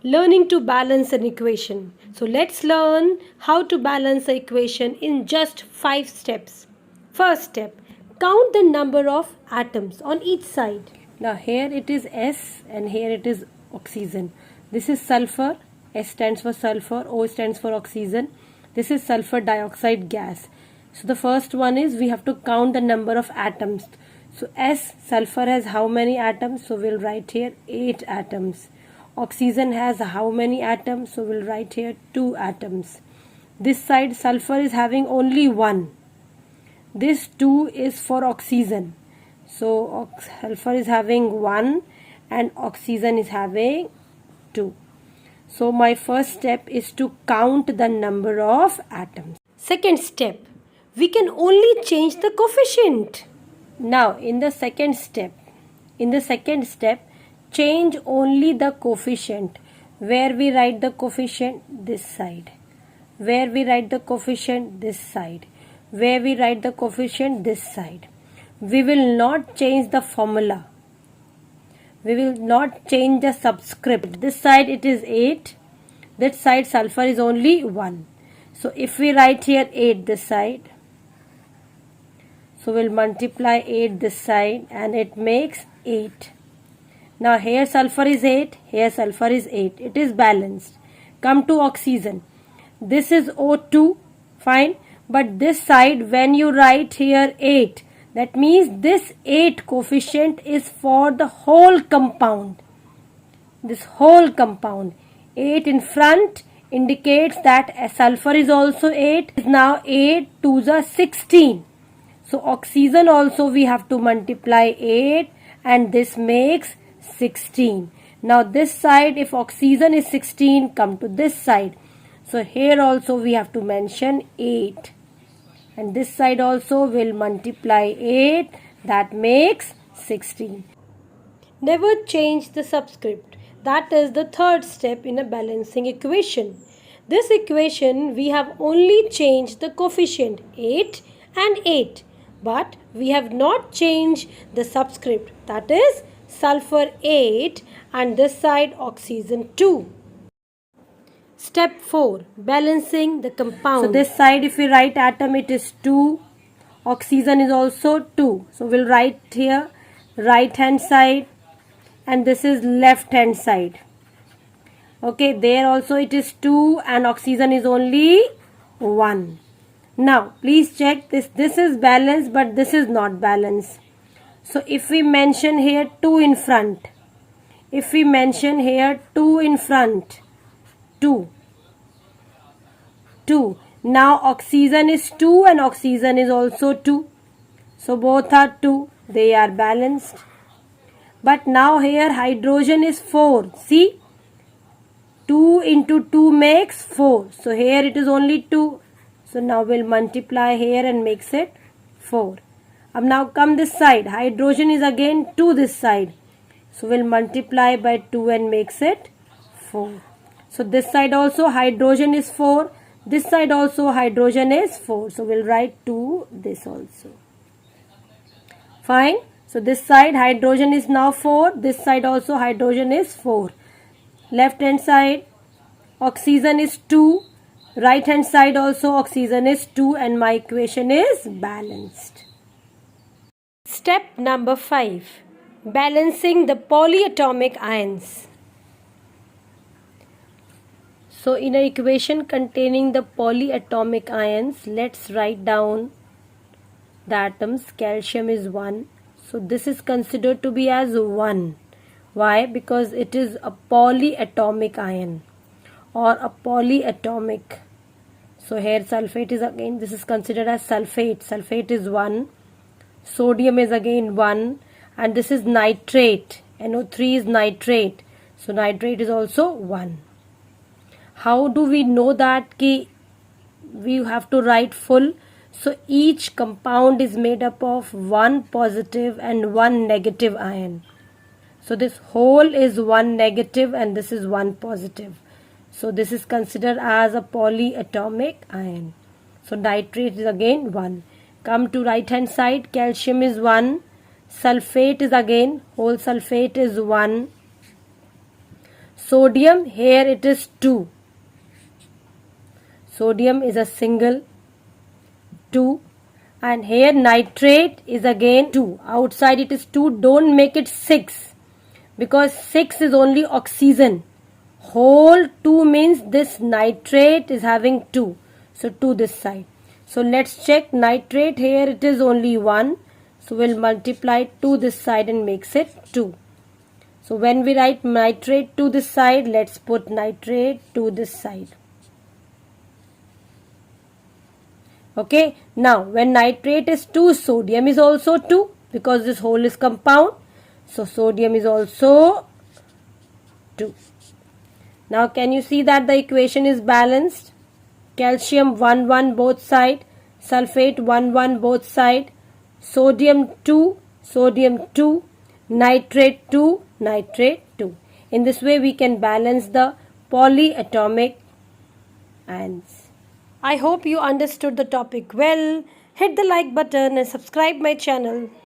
Learning to balance an equation. So let's learn how to balance the equation in just 5 steps. First step, count the number of atoms on each side. Now here it is S and here it is oxygen. This is sulfur. S stands for sulfur, O stands for oxygen. This is sulfur dioxide gas. So the first one is we have to count the number of atoms. So S, sulfur has how many atoms? So we'll write here 8 atoms. Oxygen has how many atoms? So we'll write here 2 atoms. This side sulfur is having only 1. This 2 is for oxygen. So sulfur is having 1 and oxygen is having 2. So my first step is to count the number of atoms. Second step, we can only change the coefficient. Now in the second step, change only the coefficient. Where we write the coefficient? This side. Where we write the coefficient? This side. Where we write the coefficient? This side. We will not change the formula. We will not change the subscript. This side it is 8. That side sulfur is only 1. So if we write here 8 this side, so we'll multiply 8 this side and it makes 8. Now here sulfur is 8, here sulfur is 8. It is balanced. Come to oxygen. This is O2, fine. But this side when you write here 8, that means this 8 coefficient is for the whole compound. This whole compound. 8 in front indicates that sulfur is also 8. Is now 8 to the 16. So oxygen also we have to multiply 8 and this makes 16. Now this side, if oxygen is 16, come to this side. So here also we have to mention 8. And this side also will multiply 8. That makes 16. Never change the subscript. That is the third step in a balancing equation. This equation we have only changed the coefficient 8 and 8. But we have not changed the subscript. That is sulfur 8 and this side oxygen 2. Step 4. Balancing the compound. So this side if we write atom it is 2. Oxygen is also 2. So we'll write here right hand side and this is left hand side. Okay, there also it is 2 and oxygen is only 1. Now please check this. This is balanced but this is not balanced. So if we mention here 2 in front, 2. Now oxygen is 2 and oxygen is also 2. So both are 2. They are balanced. But now here hydrogen is 4. See? 2 into 2 makes 4. So here it is only 2. So now we'll multiply here and makes it 4. Now come this side. Hydrogen is again 2 this side. So we'll multiply by 2 and makes it 4. So this side also hydrogen is 4. This side also hydrogen is 4. So we'll write 2 this also. Fine. So this side hydrogen is now 4. This side also hydrogen is 4. Left hand side oxygen is 2. Right hand side also oxygen is 2 and my equation is balanced. Step number 5. Balancing the polyatomic ions. So in an equation containing the polyatomic ions, let's write down the atoms. Calcium is 1. So this is considered to be as 1. Why? Because it is a polyatomic ion or a polyatomic. So here sulfate is again, this is considered as sulfate. Sulfate is 1. Sodium is again 1. And this is nitrate. NO3 is nitrate. So nitrate is also 1. How do we know that we have to write full? So each compound is made up of 1 positive and 1 negative ion. So this whole is 1 negative and this is 1 positive. So this is considered as a polyatomic ion. So nitrate is again 1. Come to right hand side. Calcium is 1. Sulfate is again, whole sulfate is 1. sodium, here it is 2. Sodium is a single 2, and here nitrate is again 2. Outside it is 2. Don't make it 6, because 6 is only oxygen. Whole 2 means this nitrate is having 2. So 2 this side. So let's check nitrate. Here it is only 1. So we'll multiply 2 this side and makes it 2. So when we write nitrate to this side, let's put nitrate to this side. Okay, now when nitrate is 2, sodium is also 2, because this whole is compound. So sodium is also 2. Now can you see that the equation is balanced? Calcium 1 1 both side, sulfate 1 1 both side, sodium 2, sodium 2, nitrate 2, nitrate 2. In this way we can balance the polyatomic ions. I hope you understood the topic well. Hit the like button and subscribe my channel.